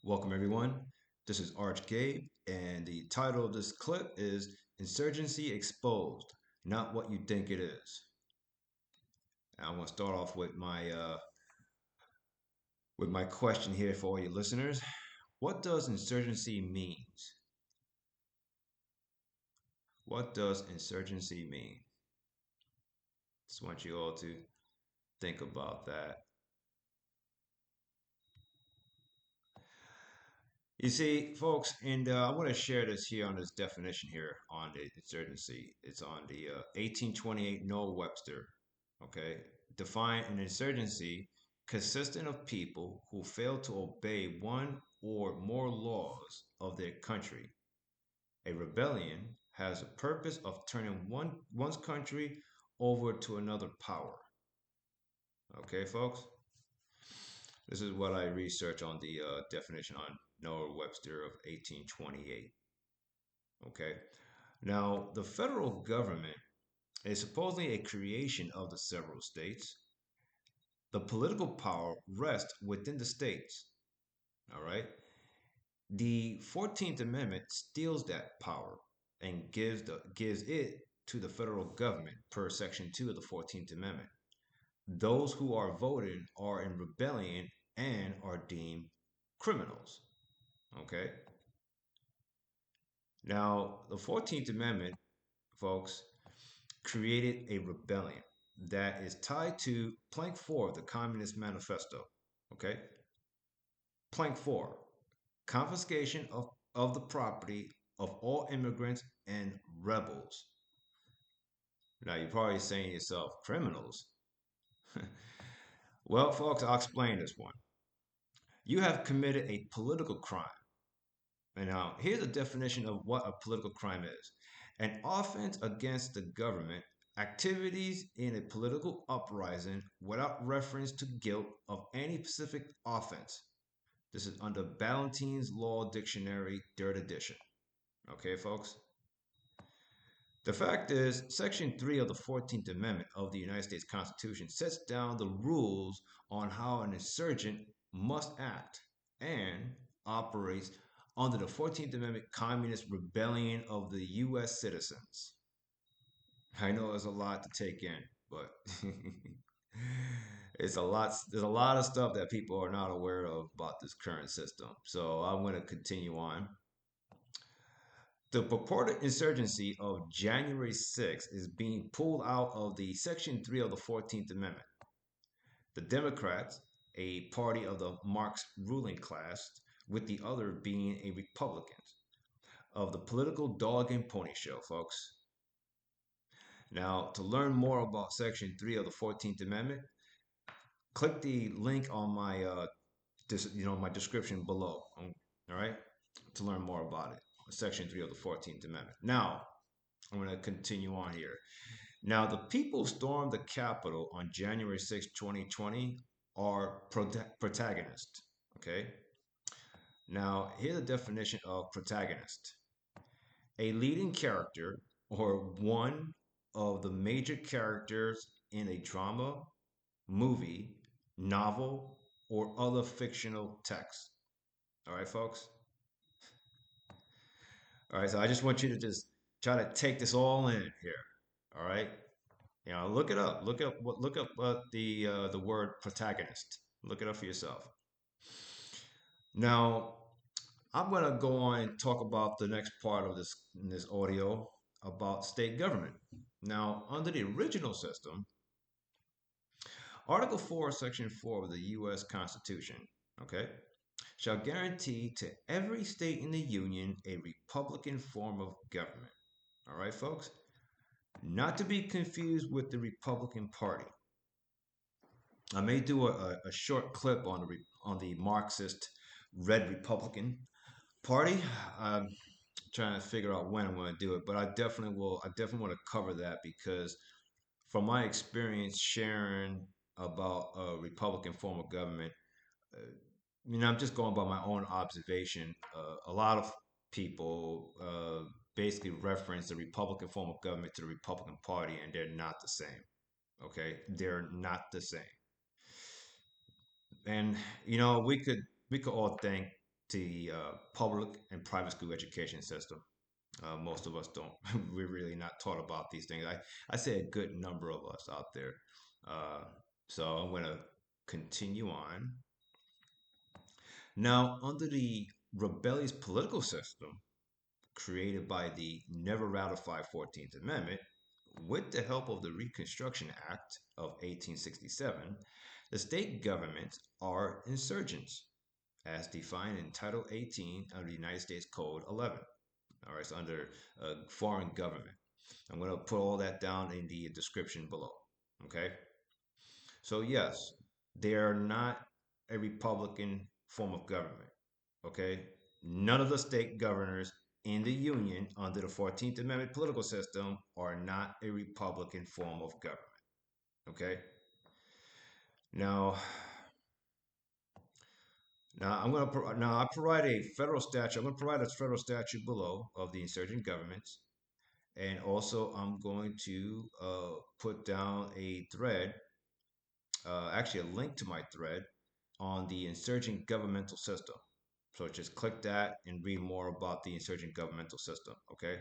Welcome, everyone. This is Arch Gabe, and the title of this clip is Insurgency Exposed, Not What You Think It Is. Now, I'm going to start off with my question here for all you listeners. What does insurgency mean? What does insurgency mean? Just want you all to think about that. You see, folks, and I want to share this here on this definition here on the insurgency. It's on the 1828 Noah Webster. Okay, define an insurgency consisting of people who fail to obey one or more laws of their country. A rebellion has a purpose of turning one's country over to another power. Okay, folks, this is what I researched on the definition on Noah Webster of 1828. Okay. Now, the federal government is supposedly a creation of the several states. The political power rests within the states. All right. The 14th Amendment steals that power and gives it to the federal government per Section 2 of the 14th Amendment. Those who are voted are in rebellion and are deemed criminals. Okay. Now, the 14th Amendment, folks, created a rebellion that is tied to Plank 4 of the Communist Manifesto. Okay? Plank 4, confiscation of the property of all immigrants and rebels. Now, you're probably saying to yourself, criminals? Well, folks, I'll explain this one. You have committed a political crime. And now, here's a definition of what a political crime is: an offense against the government, activities in a political uprising without reference to guilt of any specific offense. This is under Ballentine's Law Dictionary, 3rd edition. Okay, folks? The fact is, Section 3 of the 14th Amendment of the United States Constitution sets down the rules on how an insurgent must act and operates under the 14th Amendment Communist Rebellion of the U.S. citizens. I know there's a lot to take in, but it's a lot. There's a lot of stuff that people are not aware of about this current system. So I'm going to continue on. The purported insurgency of January 6th is being pulled out of the Section 3 of the 14th Amendment. The Democrats, a party of the Marx ruling class, with the other being a Republican, of the political dog and pony show, folks. Now, to learn more about Section 3 of the 14th Amendment, click the link on my description below. All right, to learn more about it. Section 3 of the 14th Amendment. Now, I'm going to continue on here. Now, the people who stormed the Capitol on January 6, 2020 are protagonists. Okay. Now, here's a definition of protagonist: a leading character or one of the major characters in a drama, movie, novel, or other fictional text. All right, folks? All right, so I just want you to just try to take this all in here. All right? Look it up. Look up the word protagonist. Look it up for yourself. Now, I'm going to go on and talk about the next part of this audio about state government. Now, under the original system, Article 4, Section 4 of the U.S. Constitution, okay, shall guarantee to every state in the Union a Republican form of government. All right, folks? Not to be confused with the Republican Party. I may do a short clip on the Marxist Red Republican Party. I'm trying to figure out when I'm going to do it, but I definitely will. I definitely want to cover that because, from my experience sharing about a Republican form of government, I'm just going by my own observation. A lot of people basically reference the Republican form of government to the Republican Party, and they're not the same. Okay, they're not the same. And we could all think the public and private school education system. Most of us don't. We're really not taught about these things. I say a good number of us out there. Uh, so I'm going to continue on. Now, under the rebellious political system created by the never ratified 14th Amendment, with the help of the Reconstruction Act of 1867, the state governments are insurgents, as defined in Title 18 of the United States Code 11. All right, it's under foreign government. I'm going to put all that down in the description below. Okay. So, yes, they are not a Republican form of government. Okay. None of the state governors in the Union under the 14th Amendment political system are not a Republican form of government. Okay. Now, now I provide a federal statute. I'm going to provide a federal statute below of the insurgent governments, and also I'm going to put down a thread, actually a link to my thread on the insurgent governmental system. So just click that and read more about the insurgent governmental system. Okay.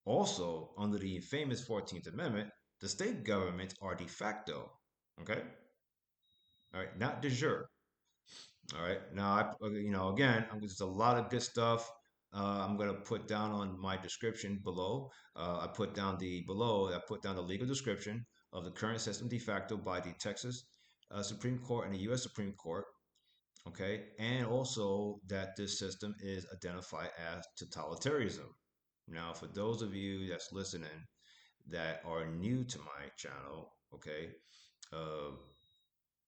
Also, under the famous 14th Amendment, the state governments are de facto. Okay. All right. Not de jure. All right. Now, again, there's a lot of good stuff. I'm gonna put down on my description below. I put down the legal description of the current system de facto by the Texas Supreme Court and the U.S. Supreme Court. Okay, and also that this system is identified as totalitarianism. Now, for those of you that's listening that are new to my channel, okay, uh,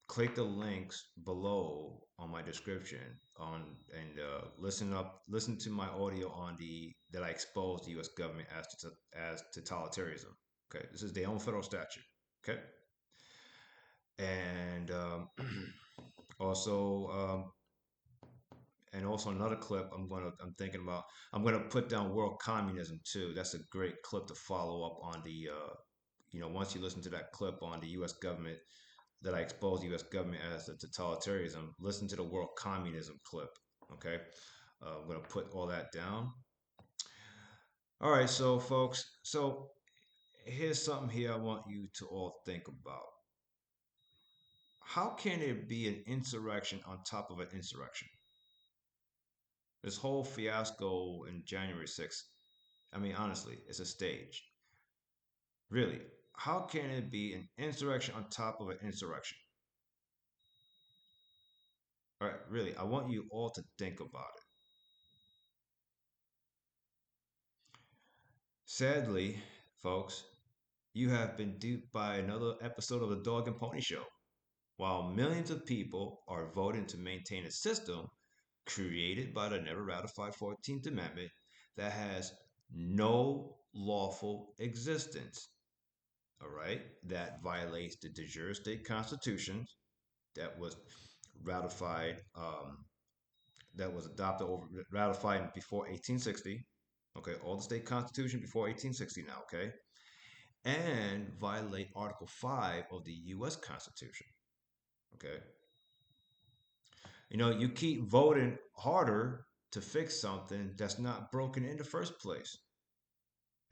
click the links below on my description on and listen to my audio on the that I exposed the U.S. government as totalitarianism. Okay, this is their own federal statute. Okay, and also also another clip I'm gonna put down world communism too. That's a great clip to follow up on the once you listen to that clip on the U.S. government that I expose the U.S. government as a totalitarianism, listen to the world communism clip. Okay, I'm gonna put all that down. All right, so folks, so here's something here I want you to all think about. How can there be an insurrection on top of an insurrection? This whole fiasco in January 6th, I mean, honestly, it's a stage. Really, how can it be an insurrection on top of an insurrection? All right, really, I want you all to think about it. Sadly, folks, you have been duped by another episode of the Dog and Pony Show. While millions of people are voting to maintain a system created by the never ratified 14th Amendment that has no lawful existence, all right, that violates the de jure state constitution that was ratified, that was adopted over ratified before 1860. Okay, all the state constitution before 1860 now. Okay, and violate Article 5 of the U.S. Constitution. Okay, you keep voting harder to fix something that's not broken in the first place,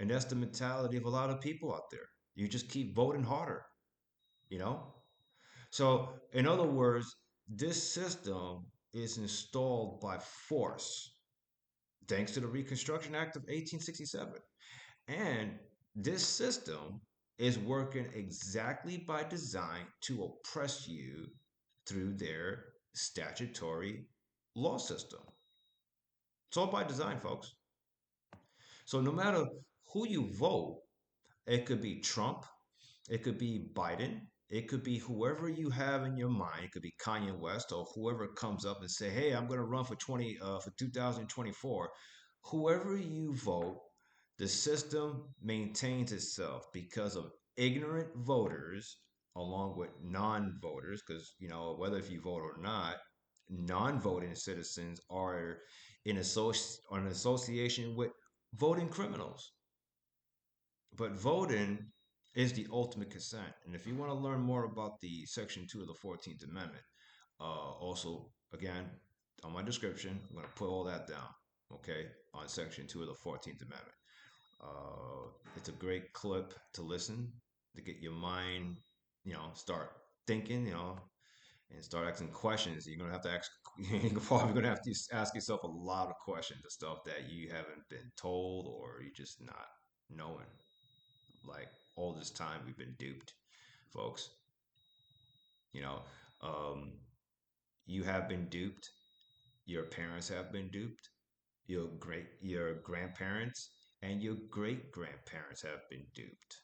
and that's the mentality of a lot of people out there. You just keep voting harder. You know, So, in other words, this system is installed by force, thanks to the Reconstruction Act of 1867. And this system is working exactly by design to oppress you through their statutory law system. It's all by design, folks. So, no matter who you vote, it could be Trump, it could be Biden. It could be whoever you have in your mind. It could be Kanye West or whoever comes up and say, "Hey, I'm going to run for 2024." Whoever you vote, the system maintains itself because of ignorant voters along with non-voters. Because whether if you vote or not, non-voting citizens are an association with voting criminals. But voting is the ultimate consent. And if you want to learn more about the Section 2 of the 14th Amendment, also, again, On my description, I'm going to put all that down, okay, on Section 2 of the 14th Amendment. It's a great clip to listen to get your mind, start thinking, and start asking questions. You're gonna have to ask. You're probably gonna have to ask yourself a lot of questions, the stuff that you haven't been told or you just not knowing. Like all this time, we've been duped, folks. You know, um, you have been duped. Your parents have been duped. Your grandparents and your great grandparents have been duped.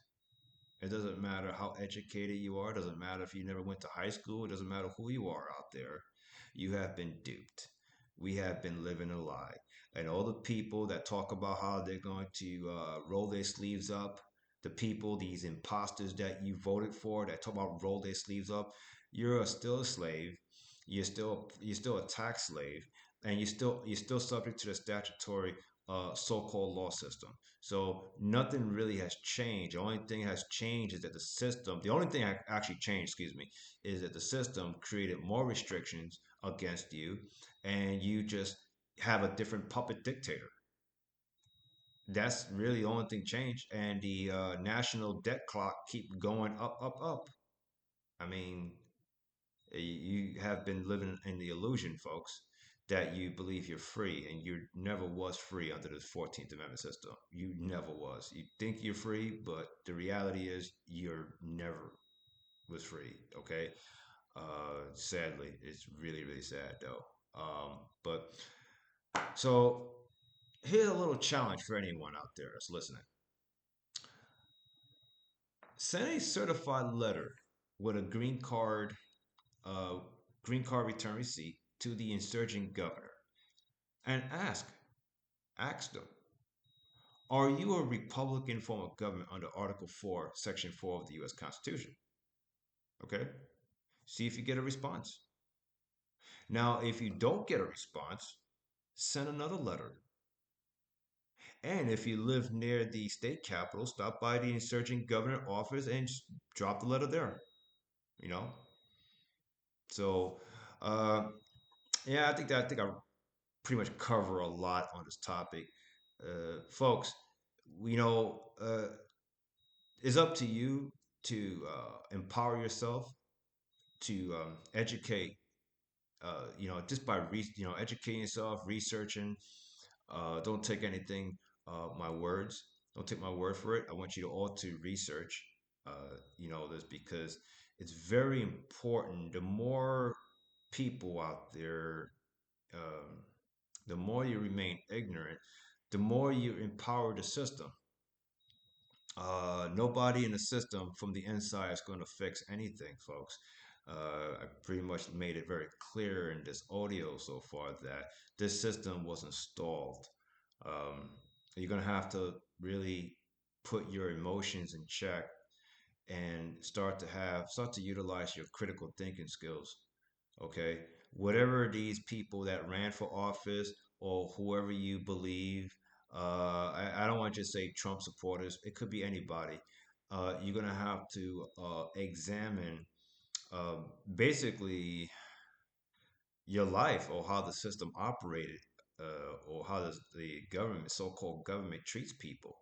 It doesn't matter how educated you are. It doesn't matter if you never went to high school. It doesn't matter who you are out there. You have been duped. We have been living a lie. And all the people that talk about how they're going to roll their sleeves up, the people, these imposters that you voted for that talk about roll their sleeves up, still a slave. You're still a tax slave, and you're still subject to the statutory so-called law system. So nothing really has changed. The only thing has changed is that the system. The only thing actually changed, excuse me, is that the system created more restrictions against you, and you just have a different puppet dictator. That's really the only thing changed, and the national debt clock keep going up, up, up. I mean, you have been living in the illusion, folks, that you believe you're free, and you never was free under this 14th Amendment system. You never was. You think you're free, but the reality is you're never was free. Okay. Sadly, it's really, really sad though. But so here's a little challenge for anyone out there that's listening. Send a certified letter with a uh, green card return receipt to the insurgent governor and ask them, are you a Republican form of government under Article 4, Section 4 of the U.S. Constitution? Okay? See if you get a response. Now, if you don't get a response, send another letter. And if you live near the state capitol, stop by the insurgent governor office and just drop the letter there. You know? So, uh, yeah, I think I pretty much cover a lot on this topic. Folks, it's up to you to empower yourself, to educate. Just by educating yourself, researching. Don't take anything my words. Don't take my word for it. I want you to all to research. This because it's very important. The more people out there, um, the more you remain ignorant, the more you empower the system. Nobody in the system from the inside is going to fix anything, folks. I pretty much made it very clear in this audio so far that this system was installed. Um, you're going to have to really put your emotions in check and start to utilize your critical thinking skills. Okay, whatever these people that ran for office or whoever you believe, I don't want to just say Trump supporters. It could be anybody. You're gonna have to examine uh, basically your life or how the system operated, or how the government, so-called government, treats people.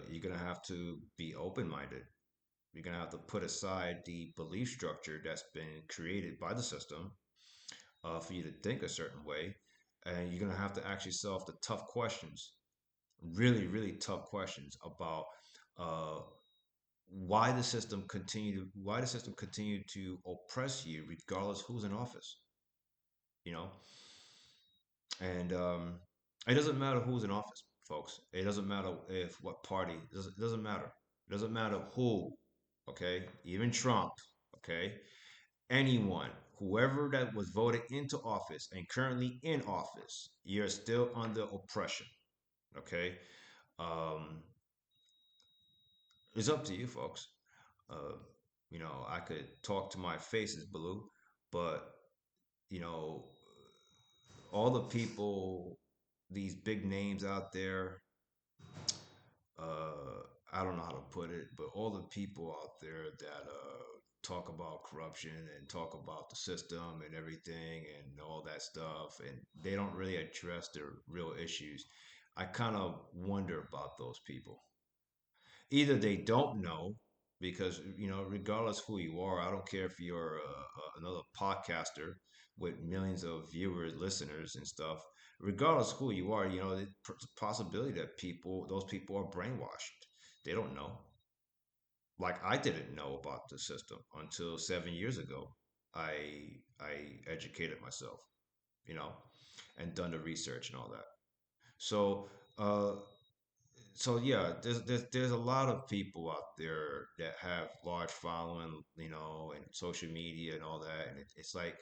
You're gonna have to be open-minded. You're gonna have to put aside the belief structure that's been created by the system for you to think a certain way, and you're gonna have to ask yourself the tough questions, really, really tough questions about uh, why the system continue to oppress you regardless who's in office. You know, and it doesn't matter who's in office, folks. It doesn't matter if what party. It doesn't matter. It doesn't matter who. Okay, even Trump. Okay, anyone, whoever that was voted into office and currently in office, you're still under oppression. Okay, um, it's up to you, folks. Uh, I could talk to my face is blue, but you know, all the people, these big names out there. I don't know how to put it, but all the people out there that talk about corruption and talk about the system and everything and all that stuff, and they don't really address the real issues. I kind of wonder about those people. Either they don't know, because regardless who you are, I don't care if you're another podcaster with millions of viewers, listeners, and stuff. Regardless who you are, the possibility that those people are brainwashed. They don't know. Like I didn't know about the system until 7 years ago. I educated myself, you know, and done the research and all that. So uh, so yeah, there's a lot of people out there that have large following, and social media and all that, and it's like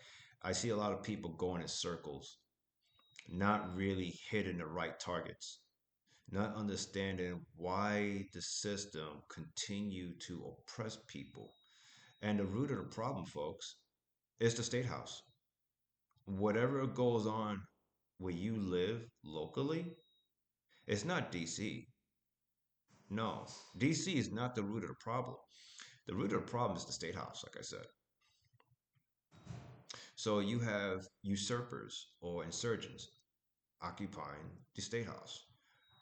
I see a lot of people going in circles, not really hitting the right targets, not understanding why the system continue to oppress people. And the root of the problem, folks, is the state house. Whatever goes on where you live locally, it's not DC. No, DC is not the root of the problem. The root of the problem is the state house, like I said. So you have usurpers or insurgents occupying the state house.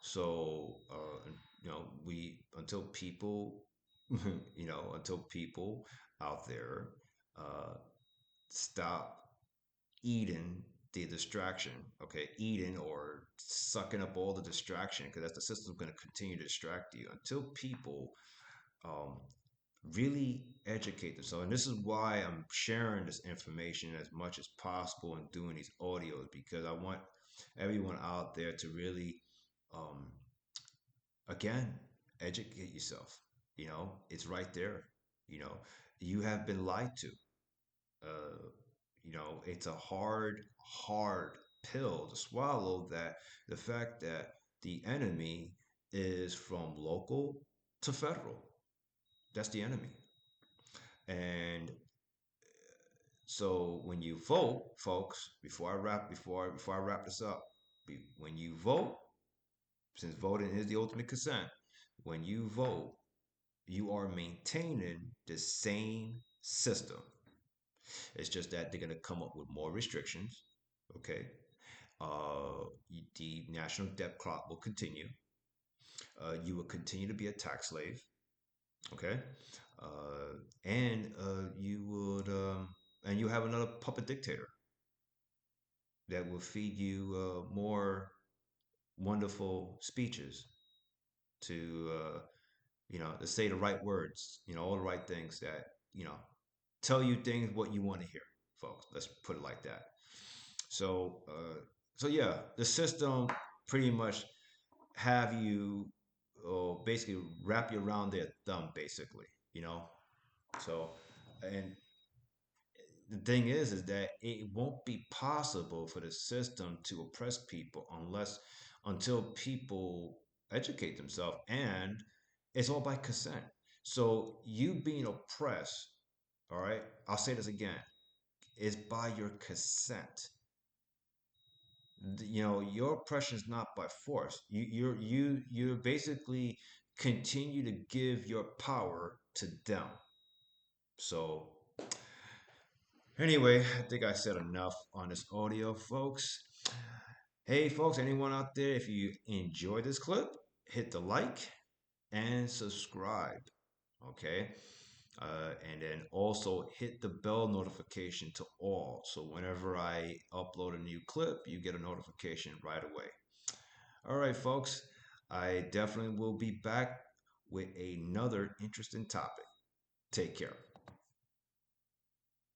So we until people, until people out there uh, stop eating the distraction, okay, eating or sucking up all the distraction, because that's the system's going to continue to distract you until people um, really educate themselves. And this is why I'm sharing this information as much as possible and doing these audios, because I want everyone out there to really, um, again, educate yourself. It's right there. You know, you have been lied to. It's a hard pill to swallow, that the fact that the enemy is from local to federal. That's the enemy. And so when you vote, folks, before I wrap this up, when you vote, since voting is the ultimate consent, when you vote, you are maintaining the same system. It's just that they're gonna come up with more restrictions. Okay, the national debt clock will continue. You will continue to be a tax slave. Okay, and you have another puppet dictator that will feed you more wonderful speeches to to say the right words, all the right things that tell you things what you want to hear, folks. Let's put it like that. So yeah, the system pretty much have you basically wrap you around their thumb, basically. So and the thing is that it won't be possible for the system to oppress people until people educate themselves, and it's all by consent. So you being oppressed, all right, I'll say this again, is by your consent. Your oppression is not by force. You basically continue to give your power to them. So anyway, I think I said enough on this audio, folks. Hey, folks, anyone out there, if you enjoyed this clip, hit the like and subscribe. Okay. And then also hit the bell notification to all. So whenever I upload a new clip, you get a notification right away. All right, folks. I definitely will be back with another interesting topic. Take care.